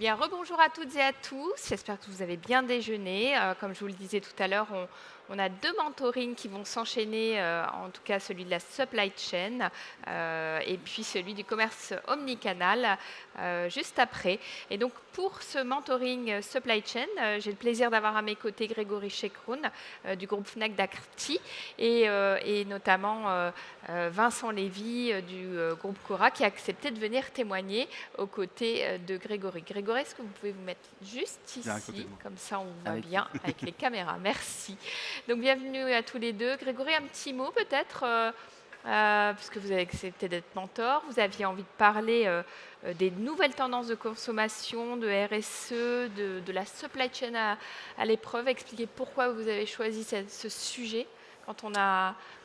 Bien, rebonjour à toutes et à tous. J'espère que vous avez bien déjeuné. Comme je vous le disais tout à l'heure, on a deux mentorings qui vont s'enchaîner, en tout cas celui de la supply chain et puis celui du commerce omnicanal juste après. Et donc pour ce mentoring supply chain, j'ai le plaisir d'avoir à mes côtés Grégory Chekroun du groupe Fnac Darty et notamment Vincent Lévy du groupe Cora qui a accepté de venir témoigner aux côtés de Grégory. Grégory, est-ce que vous pouvez vous mettre juste Viens à côté ici, de moi. comme ça on vous voit Avec bien avec les caméras. Merci. Donc bienvenue à tous les deux. Grégory, un petit mot peut-être, puisque vous avez accepté d'être mentor. Vous aviez envie de parler des nouvelles tendances de consommation, de RSE, de la supply chain à l'épreuve. Expliquer pourquoi vous avez choisi ce sujet quand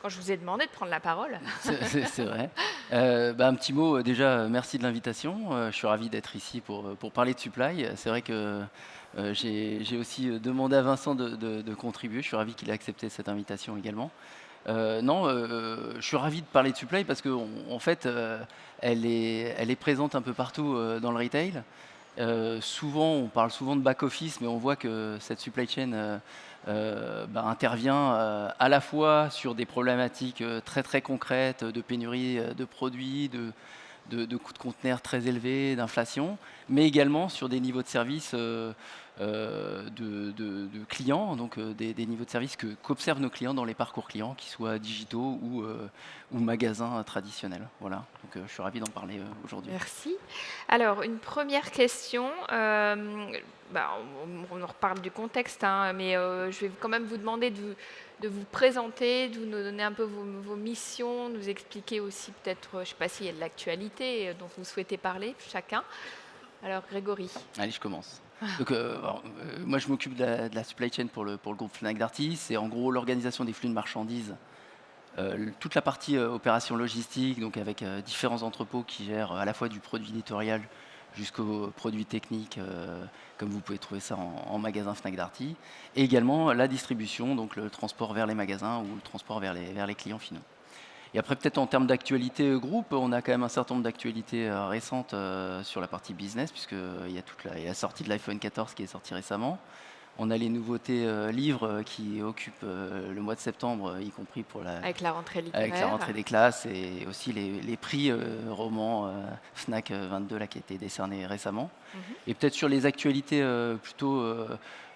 je vous ai demandé de prendre la parole. C'est vrai. Un petit mot, déjà, merci de l'invitation. Je suis ravi d'être ici pour parler de supply. C'est vrai que j'ai aussi demandé à Vincent de contribuer. Je suis ravi qu'il ait accepté cette invitation également. Non, je suis ravi de parler de supply parce qu'en en fait, elle est présente un peu partout dans le retail. Souvent, on parle souvent de back-office, mais on voit que cette supply chain intervient à la fois sur des problématiques très très concrètes de pénurie de produits, de coûts de conteneurs très élevés, d'inflation, mais également sur des niveaux de service de clients, donc des niveaux de service qu'observent nos clients dans les parcours clients, qu'ils soient digitaux ou magasins traditionnels. Voilà, donc je suis ravi d'en parler aujourd'hui. Merci. Alors, une première question. On en reparle du contexte, hein, mais je vais quand même vous demander de vous présenter, de nous donner un peu vos missions, de nous expliquer aussi peut-être, je ne sais pas s'il y a de l'actualité dont vous souhaitez parler, chacun. Alors, Grégory. Allez, je commence. Donc, moi, je m'occupe de la supply chain pour le groupe Fnac Darty. C'est en gros l'organisation des flux de marchandises, toute la partie opération logistique, donc avec différents entrepôts qui gèrent à la fois du produit éditorial jusqu'aux produits techniques, comme vous pouvez trouver ça en magasin Fnac Darty, et également la distribution, donc le transport vers les magasins ou le transport vers les clients finaux. Et après, peut-être en termes d'actualité groupe, on a quand même un certain nombre d'actualités récentes sur la partie business, puisqu'il y a il y a la sortie de l'iPhone 14 qui est sorti récemment. On a les nouveautés livres qui occupent le mois de septembre, y compris Avec la rentrée avec la littéraire. rentrée des classes, et aussi les prix romans Fnac 22 là, qui a été décerné récemment. Mhm. Et peut-être sur les actualités plutôt,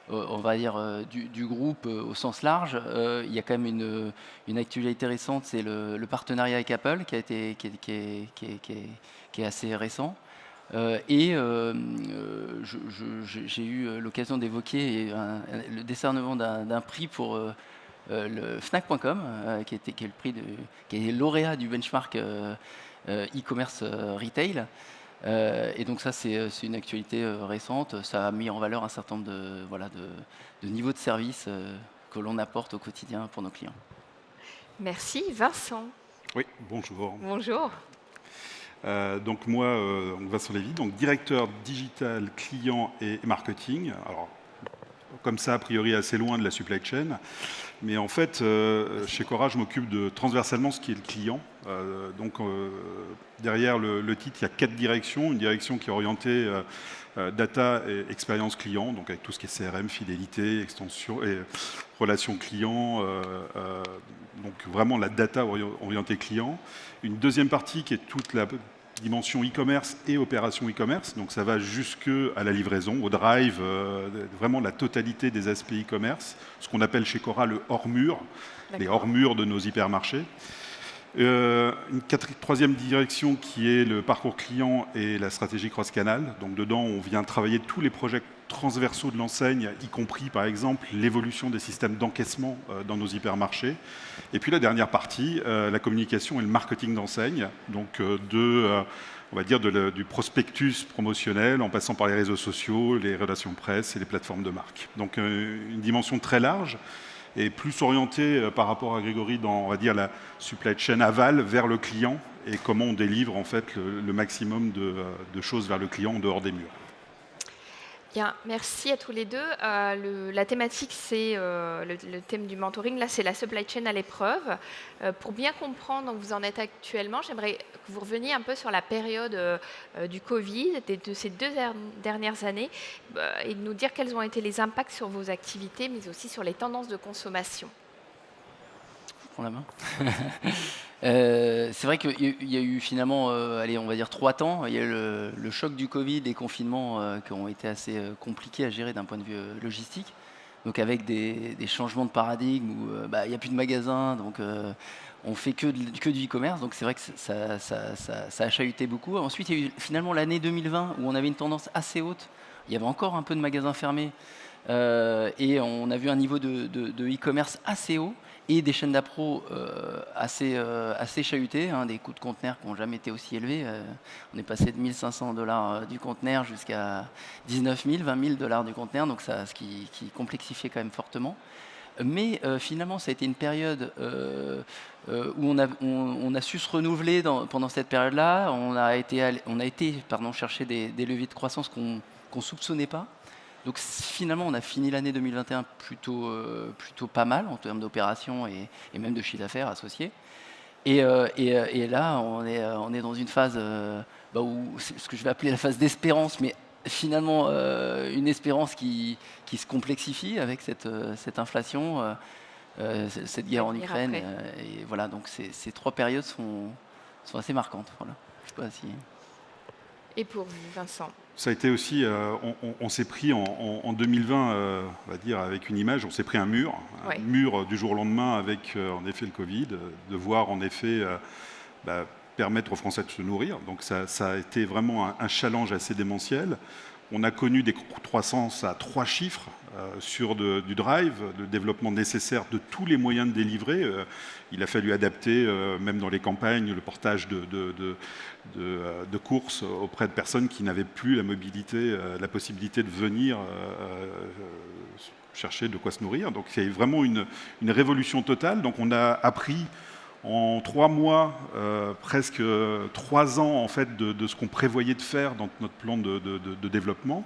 on va dire, du groupe au sens large, il y a quand même une actualité récente, c'est le partenariat avec Apple qui a été, qui est assez récent. J'ai eu l'occasion d'évoquer le décernement d'un prix pour le Fnac.com, qui est le prix qui est lauréat du benchmark e-commerce retail. Et donc ça, c'est une actualité récente. Ça a mis en valeur un certain nombre de niveaux de service que l'on apporte au quotidien pour nos clients. Merci. Vincent. Oui, bonjour. Bonjour. Donc moi, Vincent Lévy, donc directeur digital, client et marketing. Alors, comme ça, a priori, assez loin de la supply chain. Mais en fait, chez Cora, je m'occupe de transversalement ce qui est le client. Derrière le titre, il y a 4 directions. Une direction qui est orientée data et expérience client, donc avec tout ce qui est CRM, fidélité, extension et relations clients. Donc vraiment la data orientée client. Une deuxième partie qui est toute la dimension e-commerce et opération e-commerce. Donc ça va jusque à la livraison, au drive, vraiment la totalité des aspects e-commerce, ce qu'on appelle chez Cora le hors-mur, les hors-murs de nos hypermarchés. Troisième direction qui est le parcours client et la stratégie cross-canal. Donc dedans, on vient travailler tous les projets transversaux de l'enseigne, y compris par exemple l'évolution des systèmes d'encaissement dans nos hypermarchés. Et puis la dernière partie, la communication et le marketing d'enseigne. Donc on va dire du prospectus promotionnel en passant par les réseaux sociaux, les relations presse et les plateformes de marque. Donc une dimension très large et plus orienté par rapport à Grégory dans, on va dire, la supply chain aval vers le client et comment on délivre en fait le maximum de choses vers le client en dehors des murs. Bien, merci à tous les deux. La thématique, c'est le thème du mentoring. Là, c'est la supply chain à l'épreuve. Pour bien comprendre où vous en êtes actuellement, j'aimerais que vous reveniez un peu sur la période du Covid, de ces dernières années, et de nous dire quels ont été les impacts sur vos activités, mais aussi sur les tendances de consommation. Je prends la main. C'est vrai qu'il y a eu finalement, allez, on va dire 3 temps. Il y a eu le choc du Covid, les confinements qui ont été assez compliqués à gérer d'un point de vue logistique. Donc avec des changements de paradigme où il n'y a plus de magasins, donc on fait que du e-commerce. Donc c'est vrai que ça a chahuté beaucoup. Ensuite, il y a eu finalement l'année 2020 où on avait une tendance assez haute. Il y avait encore un peu de magasins fermés. Et on a vu un niveau de e-commerce assez haut et des chaînes d'appro assez chahutées, hein, des coûts de conteneurs qui n'ont jamais été aussi élevés. On est passé de 1 500 $ du conteneur jusqu'à 19 000, 20 000 $ du conteneur, donc ce qui complexifiait quand même fortement. Mais finalement, ça a été une période où on a su se renouveler pendant cette période-là. On a été chercher des leviers de croissance qu'on ne soupçonnait pas. Donc finalement, on a fini l'année 2021 plutôt pas mal en termes d'opérations et même de chiffre d'affaires associés. Et là, on est dans une phase où c'est ce que je vais appeler la phase d'espérance, mais finalement une espérance qui se complexifie avec cette inflation, cette guerre en Ukraine. Et voilà, donc ces 3 périodes sont assez marquantes. Voilà. Je sais pas si... Et pour vous, Vincent? Ça a été aussi, on s'est pris en 2020, on va dire avec une image, on s'est pris un mur du jour au lendemain avec en effet le Covid, de voir en effet permettre aux Français de se nourrir. Donc ça a été vraiment un challenge assez démentiel. On a connu des croissances à 3 chiffres sur du drive, le développement nécessaire de tous les moyens de délivrer. Il a fallu adapter, même dans les campagnes, le portage de courses auprès de personnes qui n'avaient plus la mobilité, la possibilité de venir chercher de quoi se nourrir. Donc c'est vraiment une révolution totale. Donc on a appris en 3 mois, presque 3 ans en fait, de ce qu'on prévoyait de faire dans notre plan de développement.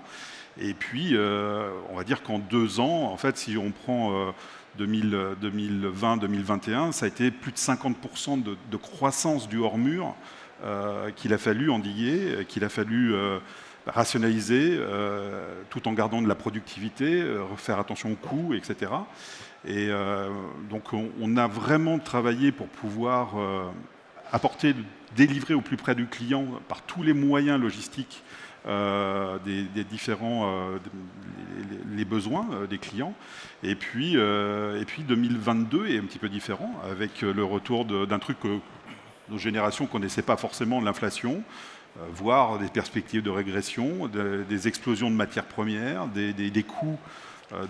Et puis, on va dire qu'en 2 ans, en fait, si on prend 2020-2021, ça a été plus de 50% de croissance du hors-mur qu'il a fallu endiguer, qu'il a fallu rationaliser, tout en gardant de la productivité, faire attention aux coûts, etc. Et donc on a vraiment travaillé pour pouvoir délivrer au plus près du client par tous les moyens logistiques des différents les besoins des clients. Et puis 2022 est un petit peu différent avec le retour d'un truc que nos générations ne connaissaient pas forcément, l'inflation, voire des perspectives de régression, des explosions de matières premières, des coûts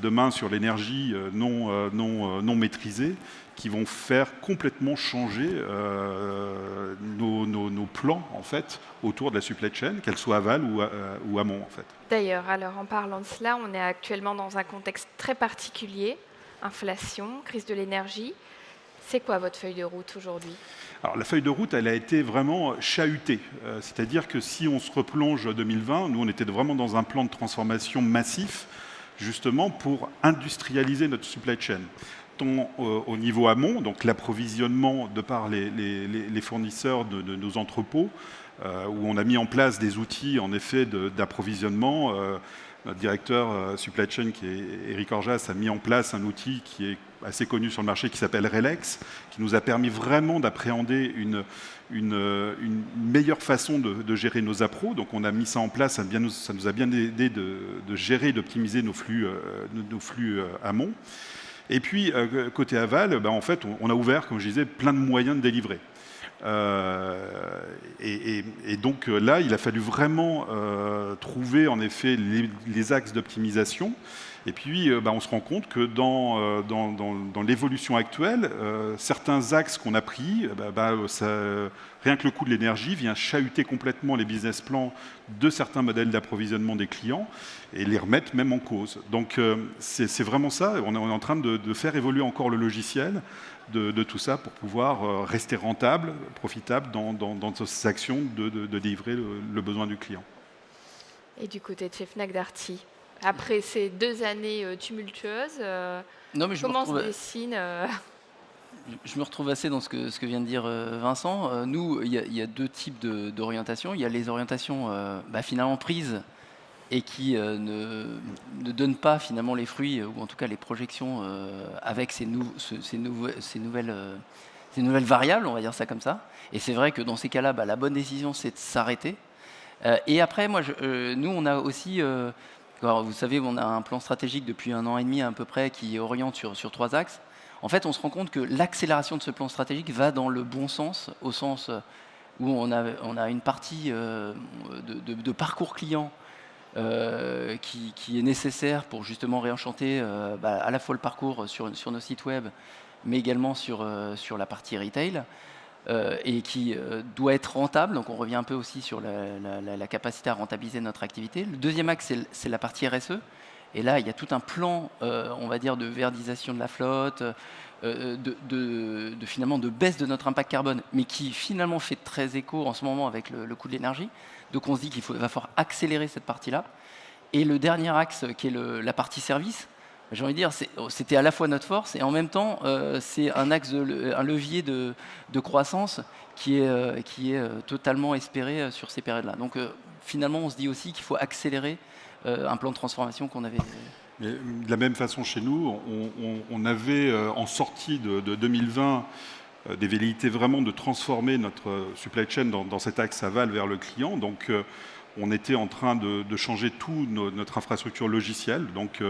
demain sur l'énergie non maîtrisée, qui vont faire complètement changer nos plans en fait autour de la supply chain, qu'elle soit aval ou amont en fait. D'ailleurs, alors en parlant de cela, on est actuellement dans un contexte très particulier, inflation, crise de l'énergie. C'est quoi votre feuille de route aujourd'hui? Alors la feuille de route, elle a été vraiment chahutée. C'est-à-dire que si on se replonge 2020, nous on était vraiment dans un plan de transformation massif, justement pour industrialiser notre supply chain. Tant au niveau amont, donc l'approvisionnement de par les fournisseurs de nos entrepôts, où on a mis en place des outils en effet d'approvisionnement. Notre directeur supply chain, qui est Eric Orjas, a mis en place un outil qui est assez connu sur le marché, qui s'appelle Relex, qui nous a permis vraiment d'appréhender une meilleure façon de gérer nos appros. Donc on a mis ça en place, ça nous a bien aidé de gérer et d'optimiser nos flux amont. Et puis côté aval, en fait, on a ouvert, comme je disais, plein de moyens de délivrer. Et donc là, il a fallu vraiment trouver en effet les axes d'optimisation. Et puis, on se rend compte que dans l'évolution actuelle, certains axes qu'on a pris, rien que le coût de l'énergie vient chahuter complètement les business plans de certains modèles d'approvisionnement des clients et les remettre même en cause. Donc, c'est vraiment ça. On est en train de faire évoluer encore le logiciel de tout ça pour pouvoir rester rentable, profitable dans ces actions de délivrer le besoin du client. Et du côté de chez Fnac Darty? Après ces 2 années tumultueuses, Non, mais je me comment se retrouve, dessine je me retrouve assez dans ce que vient de dire Vincent. Nous, il y a deux types d'orientations. Il y a les orientations finalement prises et qui ne donnent pas finalement les fruits, ou en tout cas les projections avec ces nouvelles variables, on va dire ça comme ça. Et c'est vrai que dans ces cas-là, la bonne décision, c'est de s'arrêter. Et après, nous, on a aussi, alors, vous savez, on a un plan stratégique depuis 1 an et demi à peu près qui oriente sur 3 axes. En fait, on se rend compte que l'accélération de ce plan stratégique va dans le bon sens, au sens où on a une partie de parcours client qui est nécessaire pour justement réenchanter à la fois le parcours sur nos sites web, mais également sur la partie retail. Et qui doit être rentable. Donc on revient un peu aussi sur la capacité à rentabiliser notre activité. Le deuxième axe, c'est la partie RSE. Et là, il y a tout un plan, on va dire, de verdisation de la flotte, finalement de baisse de notre impact carbone, mais qui finalement fait très écho en ce moment avec le coût de l'énergie. Donc on se dit va falloir accélérer cette partie-là. Et le dernier axe, qui est la partie service, j'ai envie de dire, c'était à la fois notre force et en même temps, c'est un axe, un levier de croissance qui est totalement espéré sur ces périodes-là. Donc finalement, on se dit aussi qu'il faut accélérer un plan de transformation qu'on avait. Mais de la même façon, chez nous, on avait en sortie de 2020 des velléités vraiment de transformer notre supply chain dans cet axe aval vers le client. Donc on était en train de changer tout notre infrastructure logicielle. Donc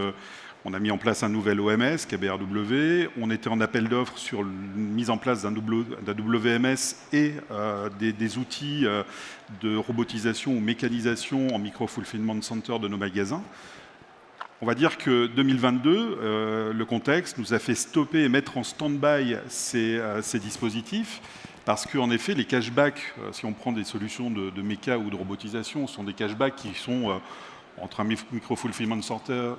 on a mis en place un nouvel OMS, KBRW. On était en appel d'offres sur la mise en place d'un WMS et des outils de robotisation ou mécanisation en micro-fulfillment center de nos magasins. On va dire que 2022, le contexte nous a fait stopper et mettre en stand-by ces dispositifs parce qu'en effet, les cashbacks, si on prend des solutions de méca ou de robotisation, sont des cashbacks qui sont entre un micro-fulfillment center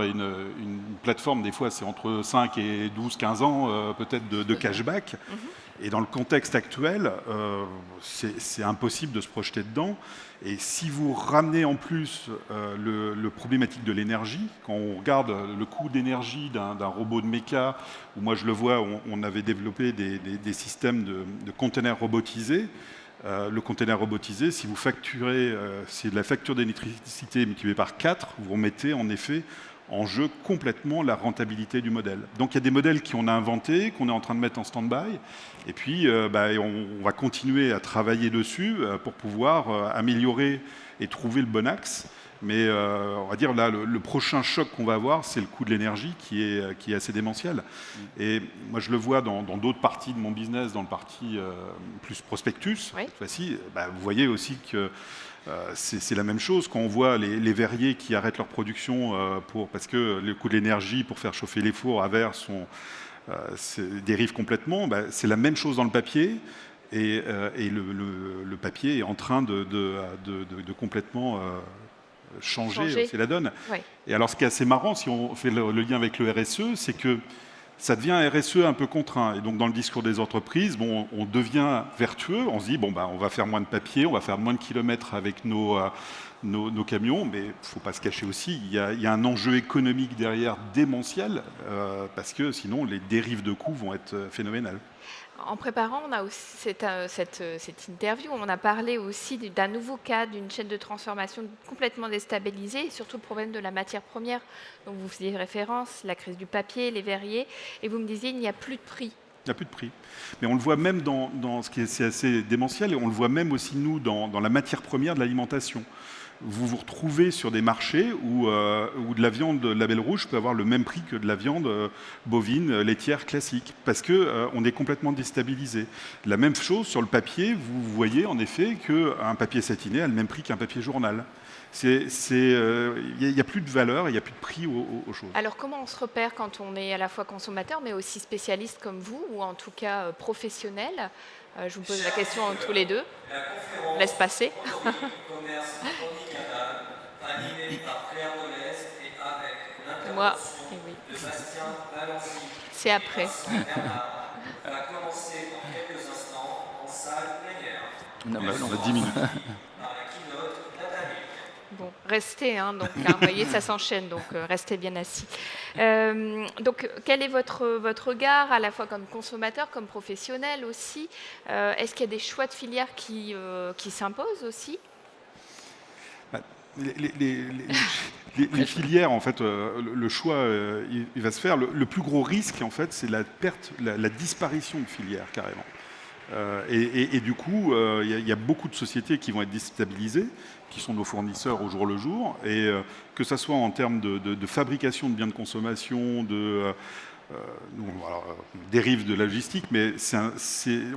et une plateforme, des fois c'est entre 5 et 12, 15 ans peut-être de cashback. Et dans le contexte actuel, c'est impossible de se projeter dedans. Et si vous ramenez en plus le problématique de l'énergie, quand on regarde le coût d'énergie d'un robot de méca, où moi je le vois, on avait développé des systèmes de containers robotisés. Le container robotisé, si vous facturez, c'est de la facture d'électricité multipliée par 4, vous remettez en effet en jeu complètement la rentabilité du modèle. Donc il y a des modèles qu'on a inventés, qu'on est en train de mettre en stand-by, et puis on va continuer à travailler dessus pour pouvoir améliorer et trouver le bon axe. Mais on va dire là, le prochain choc qu'on va avoir, c'est le coût de l'énergie qui est assez démentiel. Et moi, je le vois dans d'autres parties de mon business, dans le parti plus prospectus. Oui. Cette fois-ci, vous voyez aussi que c'est la même chose quand on voit les verriers qui arrêtent leur production parce que le coût de l'énergie pour faire chauffer les fours à verre dérive complètement. C'est la même chose dans le papier. Et le papier est en train de complètement changer aussi la donne. Oui. Et alors ce qui est assez marrant, si on fait le lien avec le RSE, c'est que ça devient un RSE un peu contraint. Et donc dans le discours des entreprises, on devient vertueux, on se dit, on va faire moins de papier, on va faire moins de kilomètres avec nos camions, mais il ne faut pas se cacher aussi, il y a un enjeu économique derrière démentiel, parce que sinon les dérives de coûts vont être phénoménales. En préparant, on a aussi cette interview, on a parlé aussi d'un nouveau cas, d'une chaîne de transformation complètement déstabilisée, et surtout le problème de la matière première. Donc vous faisiez référence, la crise du papier, les verriers, et vous me disiez il n'y a plus de prix. Il n'y a plus de prix. Mais on le voit même dans ce qui est assez démentiel, et on le voit même aussi nous dans la matière première de l'alimentation. Vous vous retrouvez sur des marchés où de la viande label rouge peut avoir le même prix que de la viande bovine laitière classique, parce qu'on est complètement déstabilisé. La même chose sur le papier, vous voyez en effet qu'un papier satiné a le même prix qu'un papier journal. Il n'y a plus de valeur, il n'y a plus de prix aux choses. Alors comment on se repère quand on est à la fois consommateur, mais aussi spécialiste comme vous, ou en tout cas professionnel? Je vous pose la question tous les deux. Laisse passer. Moi, eh oui. C'est après. Non, On a 10 minutes. Bon, restez, hein, donc, hein, vous voyez, ça s'enchaîne, donc restez bien assis. Donc, quel est votre regard, à la fois comme consommateur, comme professionnel aussi? Est-ce qu'il y a des choix de filières qui s'imposent aussi? Bah, les filières, en fait, le choix, il va se faire. Le plus gros risque, en fait, c'est la perte, la disparition de filières, carrément. Et du coup, il y a beaucoup de sociétés qui vont être déstabilisées, qui sont nos fournisseurs au jour le jour, et que ça soit en termes de fabrication de biens de consommation, dérive de la logistique, mais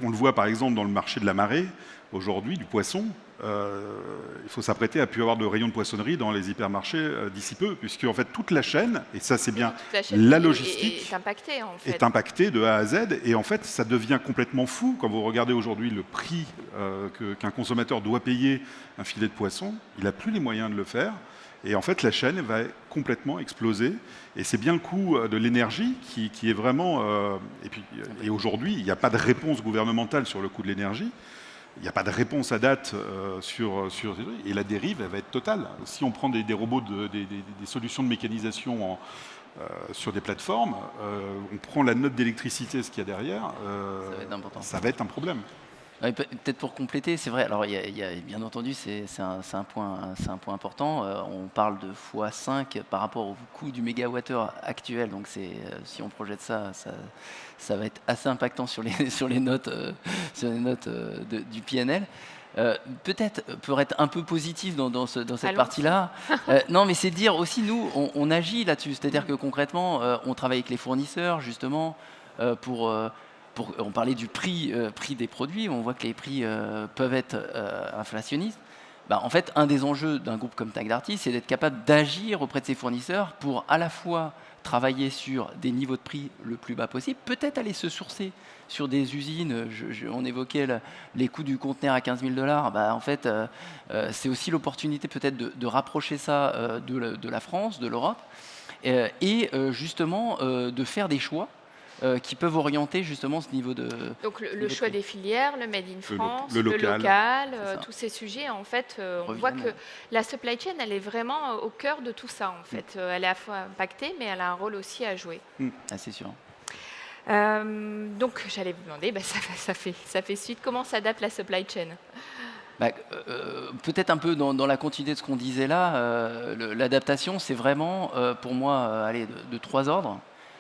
on le voit par exemple dans le marché de la marée, aujourd'hui, du poisson. Il faut s'apprêter à plus avoir de rayons de poissonnerie dans les hypermarchés d'ici peu, puisque en fait toute la chaîne, et ça c'est bien Toute la chaîne la logistique, est impactée, en fait. est impactée de A à Z, et en fait ça devient complètement fou quand vous regardez aujourd'hui le prix qu'un consommateur doit payer un filet de poisson, il n'a plus les moyens de le faire. Et en fait, la chaîne va complètement exploser. Et c'est bien le coût de l'énergie qui est vraiment... et aujourd'hui, il n'y a pas de réponse gouvernementale sur le coût de l'énergie. Il n'y a pas de réponse à date sur... Et la dérive, elle va être totale. Si on prend des robots, des solutions de mécanisation sur des plateformes, on prend la note d'électricité, ce qu'il y a derrière, Ça va être important. ça va être un problème. Ouais, peut-être pour compléter, c'est vrai. Alors, bien entendu, c'est un point important. On parle de x5 par rapport au coût du mégawattheure actuel. Donc, si on projette ça va être assez impactant sur les notes, du PNL. Peut-être pour être un peu positif dans cette partie-là. Non, mais c'est dire aussi, nous, on agit là-dessus. C'est-à-dire que concrètement, on travaille avec les fournisseurs, justement, on parlait du prix des produits, on voit que les prix peuvent être inflationnistes. Bah, en fait, un des enjeux d'un groupe comme Tag Darty, c'est d'être capable d'agir auprès de ses fournisseurs pour à la fois travailler sur des niveaux de prix le plus bas possible, peut-être aller se sourcer sur des usines. On évoquait les coûts du conteneur à 15 000 $. Bah, en fait, c'est aussi l'opportunité peut-être de rapprocher ça de la France, de l'Europe, et justement de faire des choix qui peuvent orienter justement ce niveau de... Donc le choix des filières, le Made in France, le local. tous ces sujets, en fait, on voit que la supply chain, elle est vraiment au cœur de tout ça, en fait. Elle est à la fois impactée, mais elle a un rôle aussi à jouer. Ah, c'est sûr. Donc j'allais vous demander, ça fait suite, comment s'adapte la supply chain? Peut-être un peu dans la continuité de ce qu'on disait là, l'adaptation, c'est vraiment, pour moi, de trois ordres.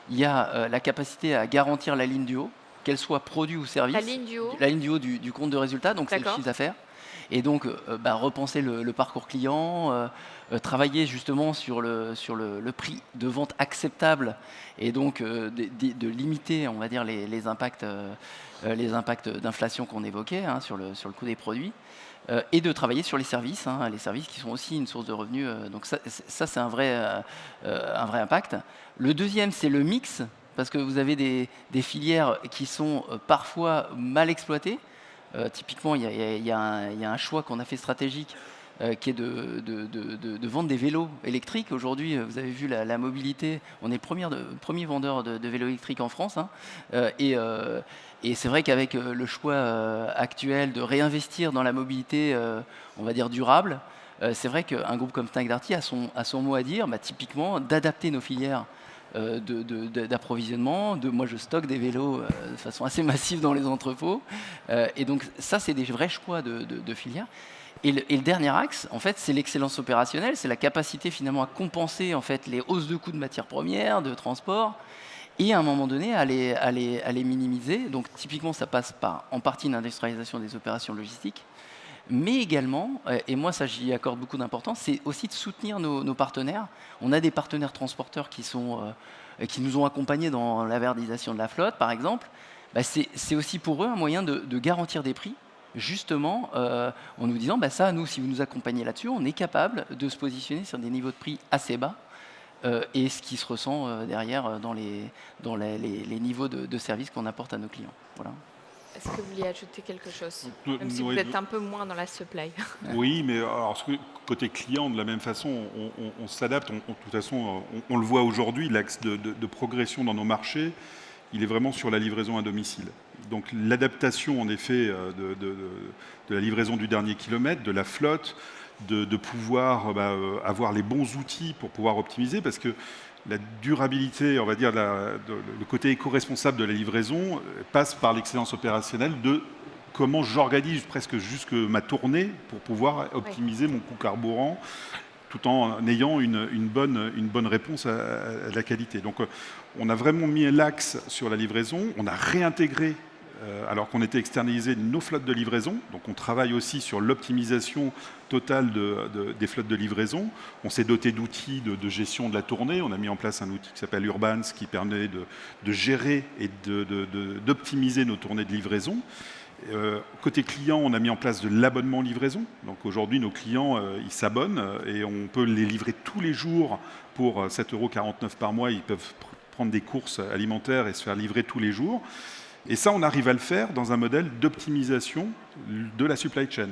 Il y a la capacité à garantir la ligne du haut, qu'elle soit produit ou service. La ligne du haut. La ligne du haut du compte de résultat, donc c'est le D'accord. chiffre d'affaires. Et donc, repenser le parcours client, travailler justement sur le prix de vente acceptable, et donc de limiter, on va dire, les impacts d'inflation qu'on évoquait sur le coût des produits. Et de travailler sur les services qui sont aussi une source de revenus. Donc ça c'est un vrai impact. Le deuxième, c'est le mix, parce que vous avez des filières qui sont parfois mal exploitées. Typiquement, il y a un choix qu'on a fait stratégique, qui est de vendre des vélos électriques. Aujourd'hui, vous avez vu la mobilité, on est le premier vendeur de vélos électriques en France. Et c'est vrai qu'avec le choix actuel de réinvestir dans la mobilité, on va dire durable, c'est vrai qu'un groupe comme Tag Darty a son mot à dire, typiquement d'adapter nos filières d'approvisionnement. Moi, je stocke des vélos de façon assez massive dans les entrepôts. Et donc, ça, c'est des vrais choix de filières. Et le dernier axe, en fait, c'est l'excellence opérationnelle, c'est la capacité finalement à compenser en fait les hausses de coûts de matières premières, de transport, et à un moment donné à les minimiser. Donc typiquement, ça passe par en partie une industrialisation des opérations logistiques, mais également, et moi ça j'y accorde beaucoup d'importance, c'est aussi de soutenir nos partenaires. On a des partenaires transporteurs qui nous ont accompagnés dans la verdisation de la flotte, par exemple. C'est aussi pour eux un moyen de garantir des prix, justement en nous disant, ça, nous, si vous nous accompagnez là-dessus, on est capable de se positionner sur des niveaux de prix assez bas, et ce qui se ressent derrière dans les niveaux de service qu'on apporte à nos clients. Voilà. Est-ce que vous vouliez ajouter quelque chose, même si vous êtes un peu moins dans la supply? Oui, mais alors, côté client, de la même façon, on s'adapte. De toute façon, on le voit aujourd'hui, l'axe de progression dans nos marchés, il est vraiment sur la livraison à domicile. Donc l'adaptation, en effet, de la livraison du dernier kilomètre, de la flotte, de pouvoir avoir les bons outils pour pouvoir optimiser, parce que la durabilité, on va dire, le côté éco-responsable de la livraison passe par l'excellence opérationnelle de comment j'organise presque jusque ma tournée pour pouvoir optimiser mon coût carburant tout en ayant une bonne réponse à la qualité. Donc on a vraiment mis l'axe sur la livraison, on a réintégré alors qu'on était externalisé nos flottes de livraison. Donc on travaille aussi sur l'optimisation totale des flottes de livraison. On s'est doté d'outils de gestion de la tournée. On a mis en place un outil qui s'appelle Urbans qui permet de gérer et d'optimiser nos tournées de livraison. Côté client, on a mis en place de l'abonnement livraison. Donc aujourd'hui, nos clients, ils s'abonnent et on peut les livrer tous les jours pour 7,49 € par mois. Ils peuvent prendre des courses alimentaires et se faire livrer tous les jours. Et ça, on arrive à le faire dans un modèle d'optimisation de la supply chain.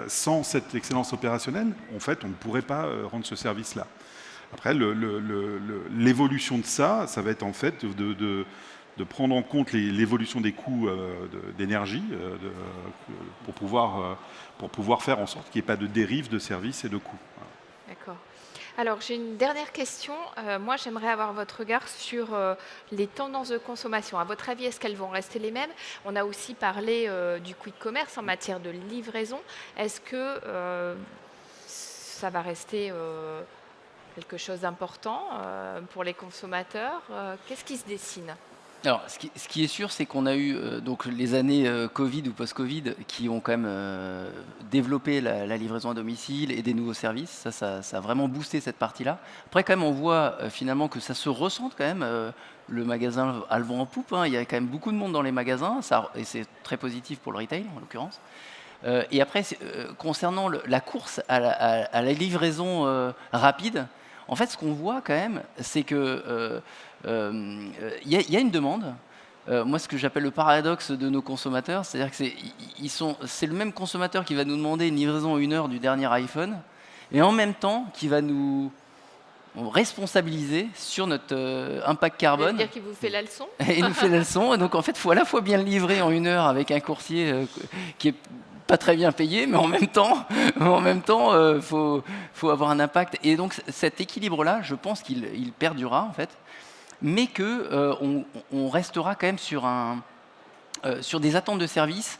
Sans cette excellence opérationnelle, en fait, on ne pourrait pas rendre ce service-là. Après, l'évolution de ça va être en fait de prendre en compte l'évolution des coûts d'énergie pour pouvoir faire en sorte qu'il n'y ait pas de dérive de services et de coûts. D'accord. Alors, j'ai une dernière question. Moi, j'aimerais avoir votre regard sur les tendances de consommation. À votre avis, est-ce qu'elles vont rester les mêmes? On a aussi parlé du quick commerce en matière de livraison. Est-ce que ça va rester quelque chose d'important pour les consommateurs? Qu'est-ce qui se dessine? Alors, ce qui est sûr, c'est qu'on a eu donc les années Covid ou post-Covid qui ont quand même développé la livraison à domicile et des nouveaux services. Ça a vraiment boosté cette partie-là. Après, quand même, on voit finalement que ça se ressent quand même. Le magasin a le vent en poupe. Il y a quand même beaucoup de monde dans les magasins et c'est très positif pour le retail, en l'occurrence. Et après, concernant la course à la livraison rapide, en fait, ce qu'on voit quand même, c'est que y a une demande. Moi, ce que j'appelle le paradoxe de nos consommateurs, c'est-à-dire que c'est le même consommateur qui va nous demander une livraison en 1 heure du dernier iPhone, et en même temps qui va nous responsabiliser sur notre impact carbone. Vous voulez dire qu'il vous fait la leçon? Et il nous fait la leçon. Et donc, en fait, il faut à la fois bien le livrer en 1 heure avec un coursier qui est pas très bien payé, mais en même temps, faut avoir un impact. Et donc, cet équilibre-là, je pense qu'il perdurera, en fait, mais qu'on restera quand même sur des attentes de service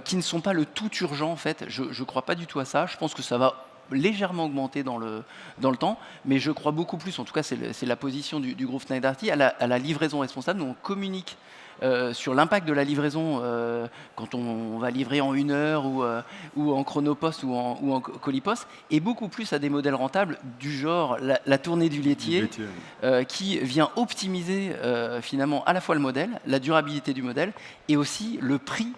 qui ne sont pas le tout urgent, en fait. Je ne crois pas du tout à ça. Je pense que ça va légèrement augmenter dans le temps, mais je crois beaucoup plus, en tout cas c'est la position du groupe Fnac Darty, à la livraison responsable. Nous, on communique sur l'impact de la livraison quand on va livrer en 1 heure ou en chronopost ou en colis-post, et beaucoup plus à des modèles rentables du genre la tournée du laitier, qui vient optimiser finalement à la fois le modèle, la durabilité du modèle, et aussi le prix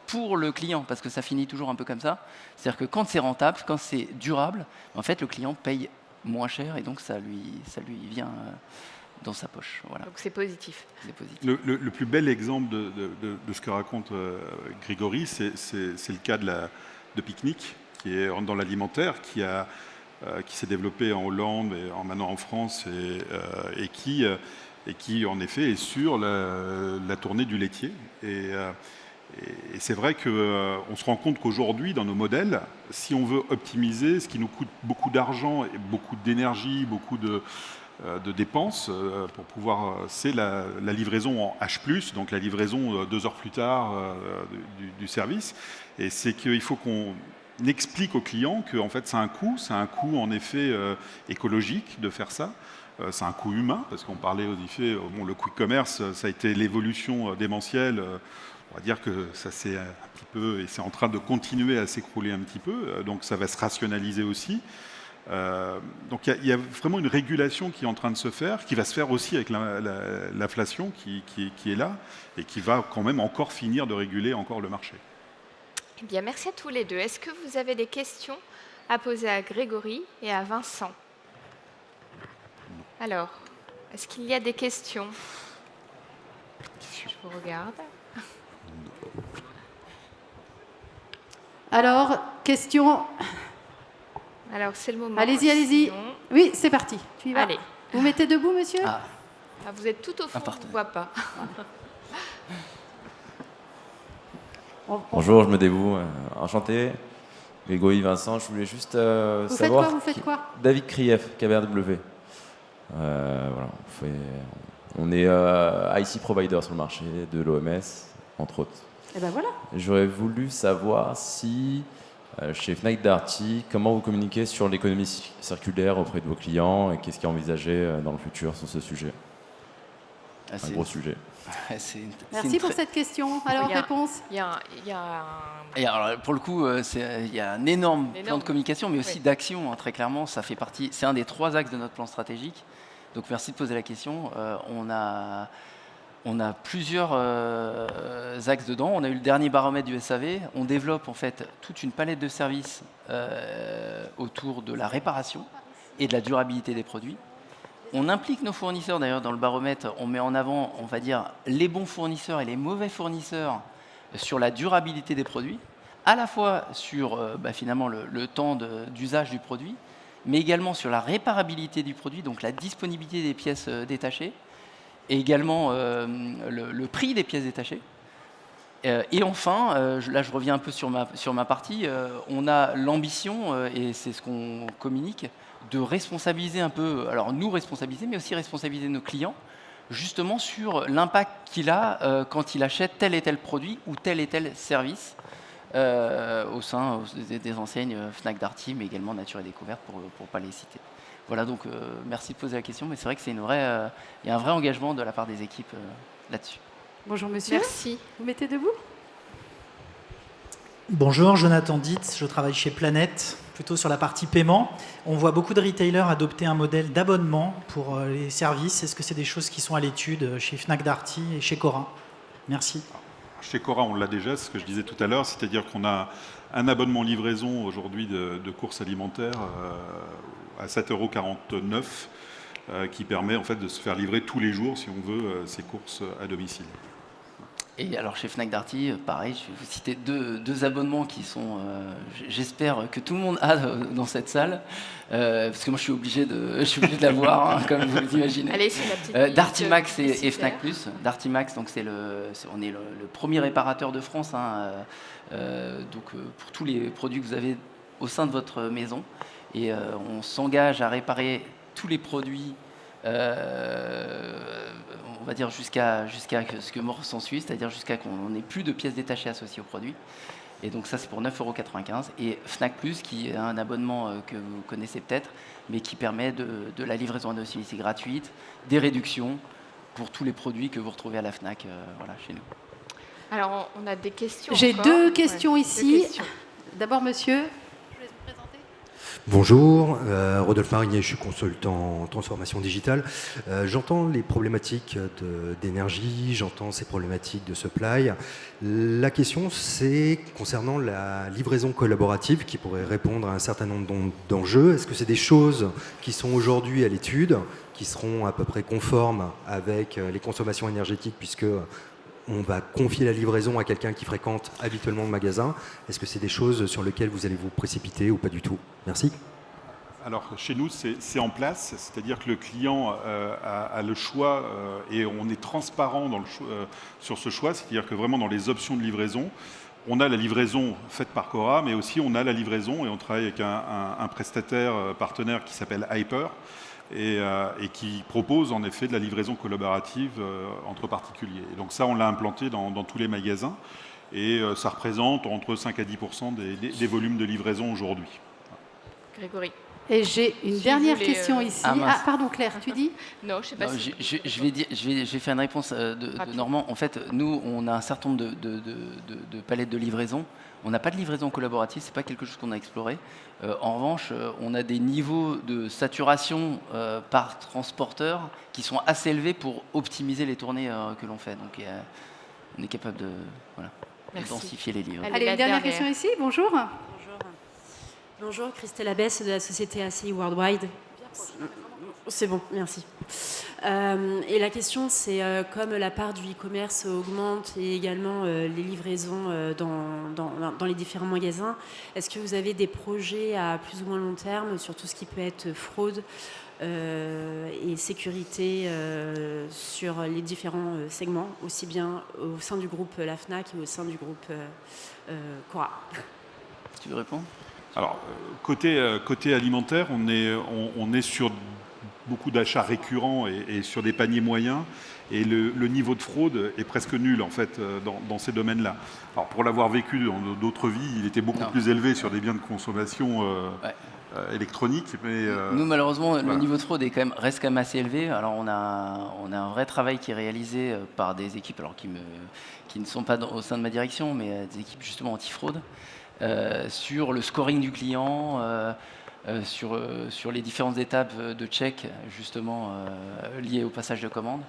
pour le client, parce que ça finit toujours un peu comme ça. C'est-à-dire que quand c'est rentable, quand c'est durable, en fait, le client paye moins cher et donc ça lui vient dans sa poche. Voilà. Donc c'est positif. C'est positif. Le plus bel exemple de ce que raconte Grégory, c'est le cas de Picnic, qui est dans l'alimentaire, qui s'est développé en Hollande et maintenant en France et qui en effet est sur la tournée du laitier. Et c'est vrai qu'on se rend compte qu'aujourd'hui, dans nos modèles, si on veut optimiser, ce qui nous coûte beaucoup d'argent, et beaucoup d'énergie, beaucoup de dépenses, pour pouvoir, c'est la livraison en H+, donc la livraison 2 heures plus tard du service. Et c'est qu'il faut qu'on explique aux clients que en fait, c'est un coût en effet écologique de faire ça. C'est un coût humain, parce qu'on parlait au effet, le quick commerce, ça a été l'évolution démentielle. On va dire que ça c'est un petit peu, et c'est en train de continuer à s'écrouler un petit peu, donc ça va se rationaliser aussi. Donc il y a vraiment une régulation qui est en train de se faire, qui va se faire aussi avec l'inflation qui est là, et qui va quand même encore finir de réguler encore le marché. Eh bien, merci à tous les deux. Est-ce que vous avez des questions à poser à Grégory et à Vincent? Alors, est-ce qu'il y a des questions? Je vous regarde. Alors, question. Alors, c'est le moment. Allez-y, allez-y. Sinon... Oui, c'est parti. Tu y vas. Allez. Vous mettez debout, monsieur? Ah, vous êtes tout au fond, on ne voit pas. Bonjour, je me dévoue. Enchanté. Grégory Vincent, je voulais juste Vous faites savoir... quoi? Vous faites quoi? David Krief, KBRW. Voilà, on est IC provider sur le marché de l'OMS, entre autres. Et ben voilà. J'aurais voulu savoir si, chez Fnac Darty, comment vous communiquez sur l'économie circulaire auprès de vos clients et qu'est-ce qui est envisagé dans le futur sur ce sujet. Un gros sujet. Merci pour cette question. Alors, réponse? Il y a un... Et alors, pour le coup, il y a un énorme plan de communication, mais aussi d'action, hein, très clairement. Ça fait partie, c'est un des 3 axes de notre plan stratégique. Donc merci de poser la question. On a plusieurs axes dedans. On a eu le dernier baromètre du SAV. On développe en fait toute une palette de services autour de la réparation et de la durabilité des produits. On implique nos fournisseurs, d'ailleurs, dans le baromètre. On met en avant, on va dire, les bons fournisseurs et les mauvais fournisseurs sur la durabilité des produits, à la fois sur finalement le temps d'usage du produit, mais également sur la réparabilité du produit, donc la disponibilité des pièces détachées, et également le prix des pièces détachées. Et enfin, là je reviens un peu sur ma partie, on a l'ambition, et c'est ce qu'on communique, de responsabiliser un peu, alors nous responsabiliser, mais aussi responsabiliser nos clients, justement sur l'impact qu'il a quand il achète tel et tel produit ou tel et tel service au sein des enseignes Fnac Darty, mais également Nature et Découverte pour ne pas les citer. Voilà, donc merci de poser la question, mais c'est vrai que il y a un vrai engagement de la part des équipes là-dessus. Bonjour monsieur. Merci. Vous mettez debout? Bonjour, Jonathan Dietz, je travaille chez Planète, plutôt sur la partie paiement. On voit beaucoup de retailers adopter un modèle d'abonnement pour les services. Est-ce que c'est des choses qui sont à l'étude chez Fnac Darty et chez Cora? Merci. Chez Cora, on l'a déjà, c'est ce que je disais tout à l'heure, c'est-à-dire qu'on a un abonnement livraison aujourd'hui de courses alimentaires à 7,49 € qui permet en fait de se faire livrer tous les jours, si on veut, ses courses à domicile. Et alors chez Fnac Darty, pareil, je vais vous citer deux abonnements qui sont, j'espère que tout le monde a dans cette salle, parce que moi je suis obligé de l'avoir, hein, comme vous l'imaginez. Allez, c'est la petite Darty Max et Fnac Plus. Darty Max, donc on est le premier réparateur de France, hein, pour tous les produits que vous avez au sein de votre maison, et on s'engage à réparer tous les produits. On va dire jusqu'à ce que mort s'ensuit, c'est-à-dire jusqu'à qu'on n'ait plus de pièces détachées associées au produit. Et donc ça, c'est pour 9,95 €. Et Fnac Plus, qui est un abonnement que vous connaissez peut-être, mais qui permet de la livraison à domicile gratuite, des réductions pour tous les produits que vous retrouvez à la Fnac, voilà, chez nous. Alors, on a des questions. J'ai encore. 2 questions ici. 2 questions. D'abord, monsieur. Je vous laisse vous présenter. Bonjour, Rodolphe Marinier, je suis consultant en transformation digitale. J'entends les problématiques d'énergie, j'entends ces problématiques de supply. La question, c'est concernant la livraison collaborative qui pourrait répondre à un certain nombre d'enjeux. Est-ce que c'est des choses qui sont aujourd'hui à l'étude, qui seront à peu près conformes avec les consommations énergétiques, puisque on va confier la livraison à quelqu'un qui fréquente habituellement le magasin? Est-ce que c'est des choses sur lesquelles vous allez vous précipiter ou pas du tout? Merci. Alors chez nous, c'est en place, c'est-à-dire que le client a le choix et on est transparent sur ce choix, c'est-à-dire que vraiment dans les options de livraison, on a la livraison faite par Cora, mais aussi on a la livraison et on travaille avec un prestataire partenaire qui s'appelle Hyper, et qui propose en effet de la livraison collaborative entre particuliers. Et donc ça, on l'a implanté dans tous les magasins, et ça représente entre 5 à 10% des volumes de livraison aujourd'hui. Grégory. Et j'ai une dernière question ici. mince. Pardon, Claire, tu dis? Non, je sais pas Non, si... je vais faire une réponse de Normand. En fait, nous, on a un certain nombre de palettes de livraison. On n'a pas de livraison collaborative, c'est pas quelque chose qu'on a exploré. En revanche, on a des niveaux de saturation par transporteur qui sont assez élevés pour optimiser les tournées que l'on fait. Donc, on est capable de densifier les livres. Allez, une dernière question ici. Bonjour. Bonjour, Christelle Abès de la société ACI Worldwide. C'est bon, merci. Et la question, c'est comme la part du e-commerce augmente et également les livraisons dans les différents magasins, est-ce que vous avez des projets à plus ou moins long terme sur tout ce qui peut être fraude et sécurité sur les différents segments, aussi bien au sein du groupe La Fnac et au sein du groupe Cora? Tu veux répondre? Alors, côté alimentaire, on est sur beaucoup d'achats récurrents et sur des paniers moyens. Et le niveau de fraude est presque nul, en fait, dans ces domaines-là. Alors, pour l'avoir vécu dans d'autres vies, il était beaucoup plus élevé sur des biens de consommation électronique. Mais, nous, malheureusement, le niveau de fraude reste quand même assez élevé. Alors, on a un vrai travail qui est réalisé par des équipes alors, qui ne sont pas au sein de ma direction, mais des équipes justement anti-fraude, sur le scoring du client, sur les différentes étapes de check, justement, liées au passage de commande.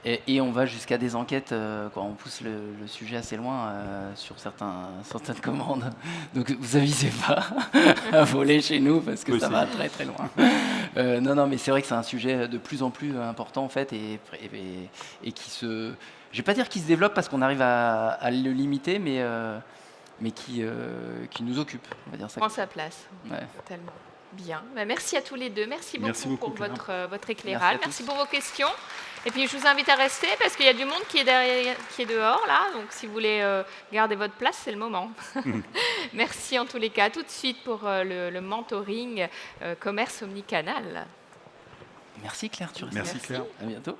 Et on va jusqu'à des enquêtes quand on pousse le sujet assez loin sur certaines commandes. Donc vous avisez pas à voler chez nous parce que ça va très très loin. Non, mais c'est vrai que c'est un sujet de plus en plus important en fait et qui se, je vais pas dire qu'il se développe parce qu'on arrive à le limiter, mais qui nous occupe, on va dire ça. Prend sa place. Ouais. Totalement. Bien. Merci à tous les deux. Merci beaucoup pour votre éclairage. Merci pour vos questions. Et puis je vous invite à rester parce qu'il y a du monde qui est dehors là. Donc si vous voulez garder votre place, c'est le moment. Merci en tous les cas. Tout de suite pour le mentoring commerce omnicanal. Merci Claire. Merci Claire. À bientôt.